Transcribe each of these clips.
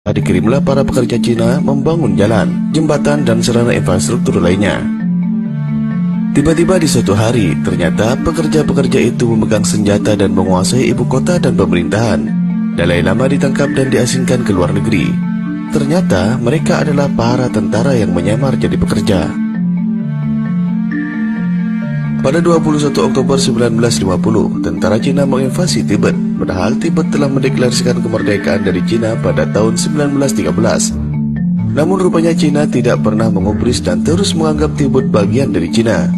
dikirimlah para pekerja Cina membangun jalan, jembatan, dan sarana infrastruktur lainnya. Tiba-tiba di suatu hari, ternyata pekerja-pekerja itu memegang senjata dan menguasai ibu kota dan pemerintahan. Dalai Lama ditangkap dan diasingkan ke luar negeri. Ternyata mereka adalah para tentara yang menyamar jadi pekerja. Pada 21 Oktober 1950, tentara Cina menginvasi Tibet, padahal Tibet telah mendeklarasikan kemerdekaan dari Cina pada tahun 1913. Namun rupanya Cina tidak pernah mengubris dan terus menganggap Tibet bagian dari Cina.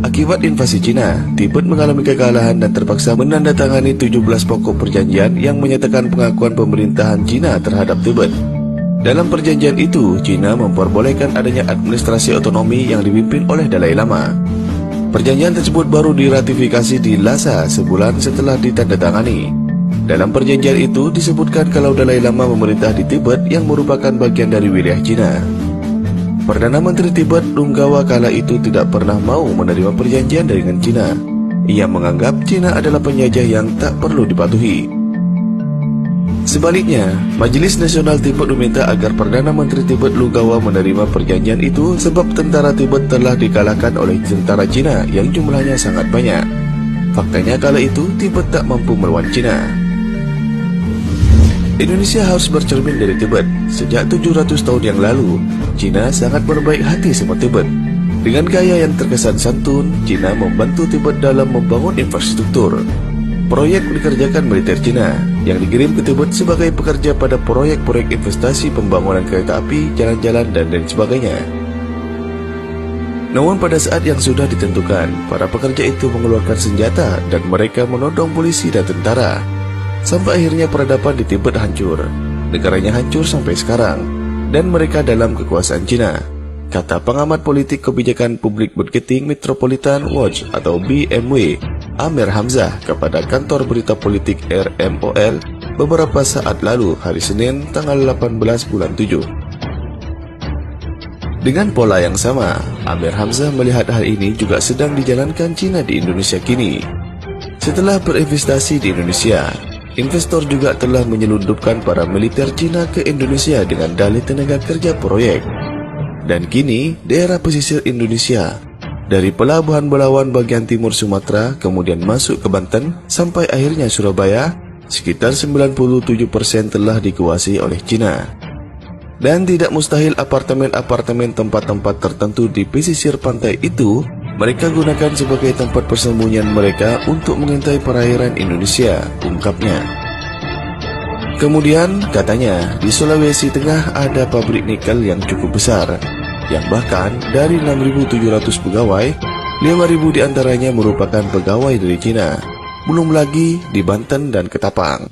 Akibat invasi Cina, Tibet mengalami kekalahan dan terpaksa menandatangani 17 pokok perjanjian yang menyatakan pengakuan pemerintahan Cina terhadap Tibet. Dalam perjanjian itu, Cina memperbolehkan adanya administrasi otonomi yang dipimpin oleh Dalai Lama. Perjanjian tersebut baru diratifikasi di Lhasa sebulan setelah ditandatangani. Dalam perjanjian itu disebutkan kalau Dalai Lama memerintah di Tibet yang merupakan bagian dari wilayah Cina. Perdana Menteri Tibet Lunggawa kala itu tidak pernah mau menerima perjanjian dengan Cina. Ia menganggap Cina adalah penjajah yang tak perlu dipatuhi. Sebaliknya, Majelis Nasional Tibet meminta agar Perdana Menteri Tibet Lunggawa menerima perjanjian itu sebab tentara Tibet telah dikalahkan oleh tentara Cina yang jumlahnya sangat banyak. Faktanya kala itu Tibet tak mampu melawan Cina. Indonesia harus bercermin dari Tibet. Sejak 700 tahun yang lalu, Cina sangat berbaik hati sama Tibet. Dengan gaya yang terkesan santun, Cina membantu Tibet dalam membangun infrastruktur. Proyek dikerjakan militer Cina yang dikirim ke Tibet sebagai pekerja pada proyek-proyek investasi pembangunan kereta api, jalan-jalan, dan lain sebagainya. Namun pada saat yang sudah ditentukan, para pekerja itu mengeluarkan senjata dan mereka menodong polisi dan tentara. Sampai akhirnya peradaban di Tibet hancur. Negaranya hancur sampai sekarang dan mereka dalam kekuasaan Cina, kata pengamat politik kebijakan publik Marketing Metropolitan Watch atau BMW Amir Hamzah kepada kantor berita politik RMOL beberapa saat lalu hari Senin tanggal 18 bulan 7. Dengan pola yang sama, Amir Hamzah melihat hal ini juga sedang dijalankan Cina di Indonesia kini. Setelah berinvestasi di Indonesia, investor juga telah menyelundupkan para militer Cina ke Indonesia dengan dalih tenaga kerja proyek. Dan kini, daerah pesisir Indonesia, dari pelabuhan Belawan bagian timur Sumatera, kemudian masuk ke Banten, sampai akhirnya Surabaya, sekitar 97% telah dikuasai oleh Cina. Dan tidak mustahil apartemen-apartemen tempat-tempat tertentu di pesisir pantai itu, mereka gunakan sebagai tempat persembunyian mereka untuk mengintai perairan Indonesia, ungkapnya. Kemudian, katanya, di Sulawesi Tengah ada pabrik nikel yang cukup besar, yang bahkan dari 6.700 pegawai, 5.000 diantaranya merupakan pegawai dari Cina. Belum lagi di Banten dan Ketapang.